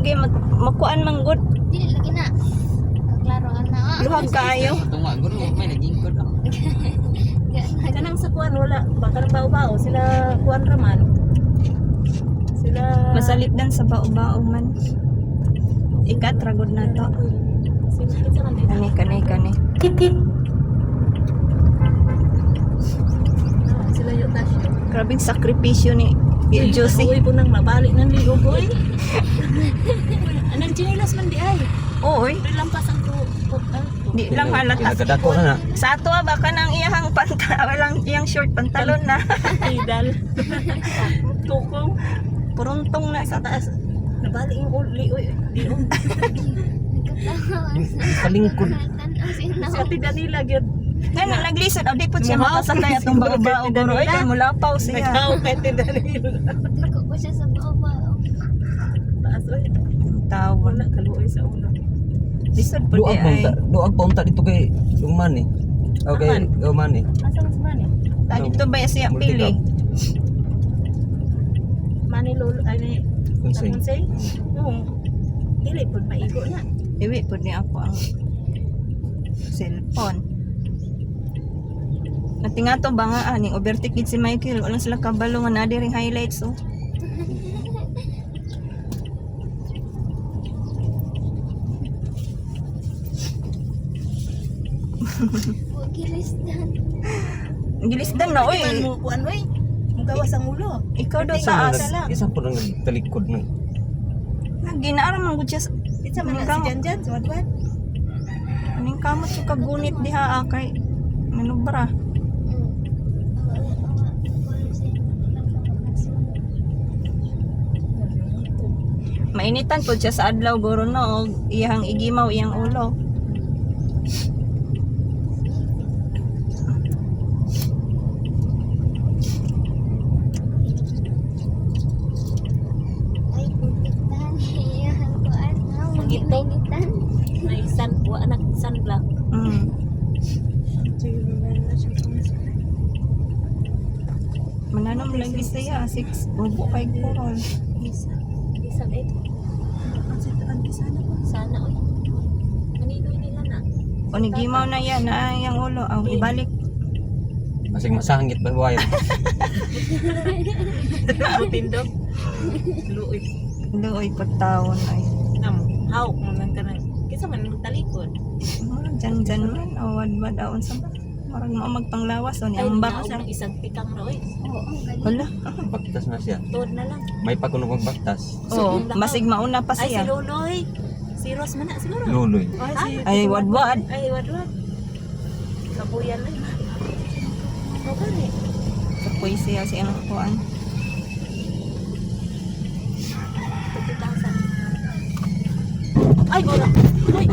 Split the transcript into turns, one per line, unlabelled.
lagi makuan manggod.
Dili lagi na. Kaklaroan na.
Luhag kaayo.
Tunga guro may nagingkod ako.
Kanang sa kuan wala, baka nang bao-bao sila kuan raman. Sila
Masalit dan sa bao-bao man. Ikat ragod na to.
Sila man din.
Kani.
Sila yung tasyo.
Grabing sakripisyo ni Josie.
Uy po nang mabalik ng ligo boy. Anang chinilas man di ay.
Oy,
Lampas ang
di lang halata.
Nagkadako na.
Sa ato baka nang iyang walang iyang short pantalon na.
Idal. Tukong.
Puruntong na sa taas.
Nabalik yung uli. Uy, di o.
Kalingkod.
Si Ate Danila gyud.
Ngayon naglisod, di po siya
Lumaw.
makasakay atong bao-bao guro. Ay, kay mulapaw siya.
Nagkaw kay Ate Danila.
Dako ko siya sa bao-bao.
Taas oy.
Tawon.
Wala kaluoy sa ulo.
Lisod po di ay.
Duag punta dito kay Umani. Okay, Umani.
Asa mas man eh?
Dito ba siya pili?
Mani lolo ay ni
Kunsing.
Kunsing? Oo. Dili pud maigo na.
Iwi po niya ako ang cellphone. At nga to ba nga aning overtake si Michael. Walang sila kabalo nga na ring highlights oh.
Gilisdan.
Gilisdan na oy.
Man mo kuan oy. Mugawas ang ulo.
Ikaw daw taas.
Isa po nang talikod na.
Ginaara man gud siya.
Isa man na si Janjan, suwad-wad.
Aning kamot siya kagunit diha kay manubra. Mainitan po siya sa adlaw guro no og iyang igimaw iyang ulo.
Ay, pupitan. Iyan ko ano.
Magito?
Magitan.
May wa anak sunblock.
Mm. Mananom lagi siya 6 bubo kay kurol.
Isa eh. Sana oy. Maninoy nila na.
O nigimaw na yan na iyang ulo ang ibalik.
Masig masangit ba wire.
Butindog. Luoy.
Luoy pagtawon ay.
Nam, hawk mo lang kanang. Kisa man talikod.
Jan man o wadwad aon sa ba. Marag mo magpanglawas o niambak
naog
siya.
ng isang pikang na oy.
Oo, galing.
Wala.
Baktas na siya.
Tuod na lang.
May pakunog baktas.
Oo, basig mauna pa
Ay si
siya.
Loloy. Si Ros man na siguro.
Luloy.
Ay wadwad.
Ay wadwad. Kabuyan lang. Okay ni.
Kapoy siya si anong kuan.
Tupitasan. Ay, wala. Uy.